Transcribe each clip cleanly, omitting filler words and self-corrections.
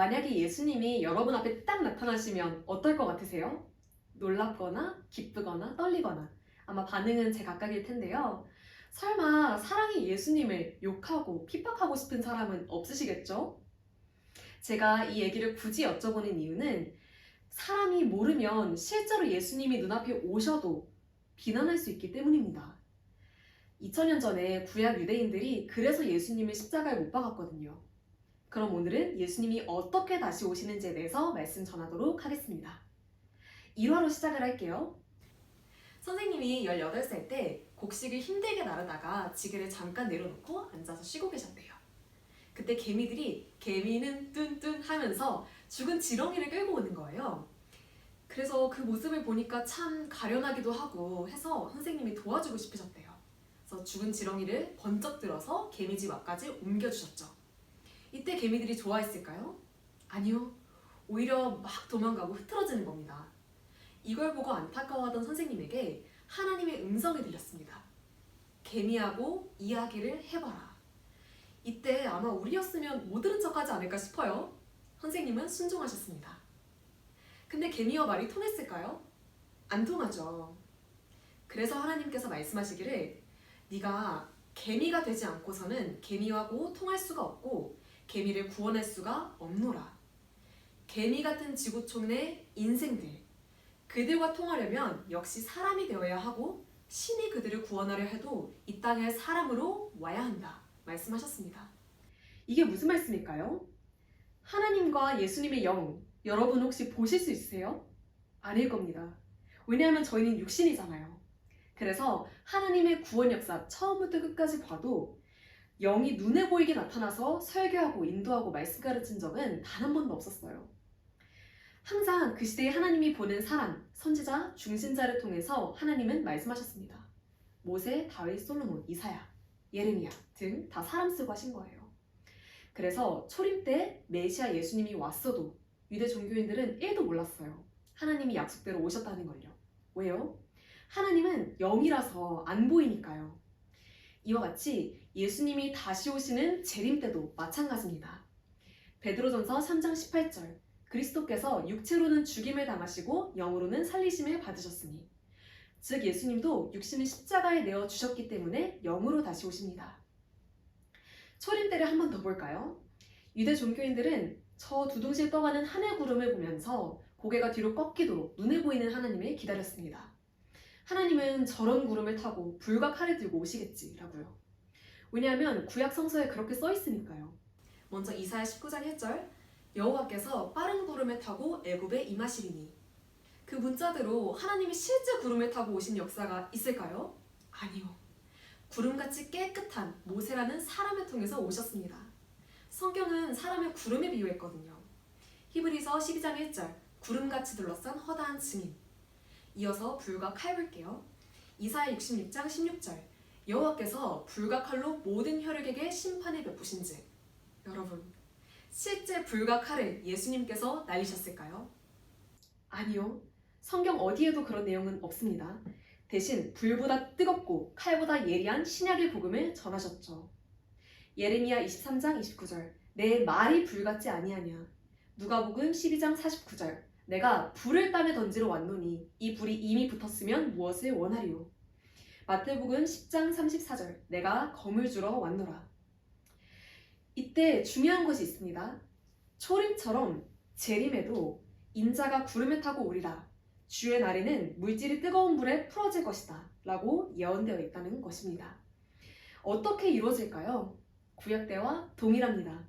만약에 예수님이 여러분 앞에 딱 나타나시면 어떨 것 같으세요? 놀랍거나 기쁘거나 떨리거나 아마 반응은 제각각일 텐데요. 설마 사랑의 예수님을 욕하고 핍박하고 싶은 사람은 없으시겠죠? 제가 이 얘기를 굳이 여쭤보는 이유는 사람이 모르면 실제로 예수님이 눈앞에 오셔도 비난할 수 있기 때문입니다. 2000년 전에 구약 유대인들이 그래서 예수님을 십자가에 못 박았거든요. 그럼 오늘은 예수님이 어떻게 다시 오시는지에 대해서 말씀 전하도록 하겠습니다. 1화로 시작을 할게요. 선생님이 18살 때 곡식을 힘들게 나르다가 지게를 잠깐 내려놓고 앉아서 쉬고 계셨대요. 그때 개미들이 개미는 뚠뚠 하면서 죽은 지렁이를 끌고 오는 거예요. 그래서 그 모습을 보니까 참 가련하기도 하고 해서 선생님이 도와주고 싶으셨대요. 그래서 죽은 지렁이를 번쩍 들어서 개미집 앞까지 옮겨주셨죠. 이때 개미들이 좋아했을까요? 아니요. 오히려 막 도망가고 흐트러지는 겁니다. 이걸 보고 안타까워하던 선생님에게 하나님의 음성이 들렸습니다. 개미하고 이야기를 해봐라. 이때 아마 우리였으면 못 들은 척하지 않을까 싶어요. 선생님은 순종하셨습니다. 근데 개미와 말이 통했을까요? 안 통하죠. 그래서 하나님께서 말씀하시기를 네가 개미가 되지 않고서는 개미하고 통할 수가 없고 개미를 구원할 수가 없노라. 개미 같은 지구촌의 인생들, 그들과 통하려면 역시 사람이 되어야 하고 신이 그들을 구원하려 해도 이 땅에 사람으로 와야 한다 말씀하셨습니다. 이게 무슨 말씀일까요? 하나님과 예수님의 영, 여러분 혹시 보실 수 있으세요? 아닐 겁니다. 왜냐하면 저희는 육신이잖아요. 그래서 하나님의 구원 역사 처음부터 끝까지 봐도 영이 눈에 보이게 나타나서 설교하고 인도하고 말씀 가르친 적은 단 한 번도 없었어요. 항상 그 시대에 하나님이 보낸 사람, 선지자, 중신자를 통해서 하나님은 말씀하셨습니다. 모세, 다윗, 솔로몬, 이사야, 예레미야 등 다 사람 쓰고 하신 거예요. 그래서 초림 때 메시아 예수님이 왔어도 유대 종교인들은 1도 몰랐어요. 하나님이 약속대로 오셨다는 걸요. 왜요? 하나님은 영이라서 안 보이니까요. 이와 같이 예수님이 다시 오시는 재림 때도 마찬가지입니다. 베드로전서 3장 18절 그리스도께서 육체로는 죽임을 당하시고 영으로는 살리심을 받으셨으니 즉 예수님도 육신을 십자가에 내어 주셨기 때문에 영으로 다시 오십니다. 초림 때를 한 번 더 볼까요? 유대 종교인들은 저 두둥실 떠가는 하늘 구름을 보면서 고개가 뒤로 꺾이도록 눈에 보이는 하나님을 기다렸습니다. 하나님은 저런 구름을 타고 불과 칼을 들고 오시겠지라고요. 왜냐하면 구약 성서에 그렇게 써 있으니까요. 먼저 이사야 19장 1절 여호와께서 빠른 구름을 타고 애굽에 임하시리니 그 문자대로 하나님이 실제 구름을 타고 오신 역사가 있을까요? 아니요. 구름같이 깨끗한 모세라는 사람을 통해서 오셨습니다. 성경은 사람을 구름에 비유했거든요. 히브리서 12장 1절 구름같이 둘러싼 허다한 증인. 이어서 불과 칼 볼게요. 이사야 66장 16절 여호와께서 불과 칼로 모든 혈육에게 심판을 베푸신즉 여러분 실제 불과 칼을 예수님께서 날리셨을까요? 아니요. 성경 어디에도 그런 내용은 없습니다. 대신 불보다 뜨겁고 칼보다 예리한 신약의 복음을 전하셨죠. 예레미야 23장 29절 내 말이 불같지 아니하냐. 누가복음 12장 49절 내가 불을 땀에 던지러 왔노니 이 불이 이미 붙었으면 무엇을 원하리요. 마태복음 10장 34절 내가 검을 주러 왔노라. 이때 중요한 것이 있습니다. 초림처럼 재림에도 인자가 구름에 타고 오리라. 주의 날에는 물질이 뜨거운 불에 풀어질 것이다 라고 예언되어 있다는 것입니다. 어떻게 이루어질까요? 구약 때와 동일합니다.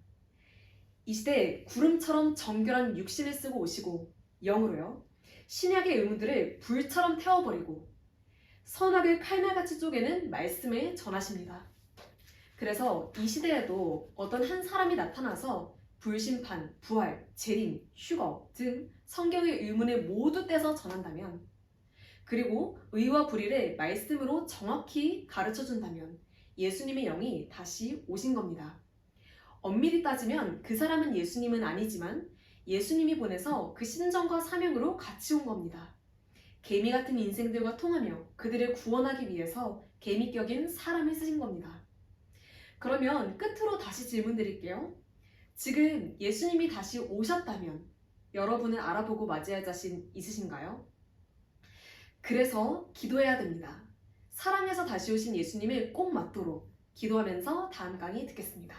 이 시대에 구름처럼 정결한 육신을 쓰고 오시고 영으로요. 신약의 의무들을 불처럼 태워버리고 선악을 칼날같이 쪼개는 말씀을 전하십니다. 그래서 이 시대에도 어떤 한 사람이 나타나서 불심판, 부활, 재림, 휴거 등 성경의 의문을 모두 떼서 전한다면 그리고 의와 불의를 말씀으로 정확히 가르쳐준다면 예수님의 영이 다시 오신 겁니다. 엄밀히 따지면 그 사람은 예수님은 아니지만 예수님이 보내서 그 신정과 사명으로 같이 온 겁니다. 개미 같은 인생들과 통하며 그들을 구원하기 위해서 개미격인 사람을 쓰신 겁니다. 그러면 끝으로 다시 질문 드릴게요. 지금 예수님이 다시 오셨다면 여러분은 알아보고 맞이할 자신 있으신가요? 그래서 기도해야 됩니다. 사랑해서 다시 오신 예수님을 꼭 맞도록 기도하면서 다음 강의 듣겠습니다.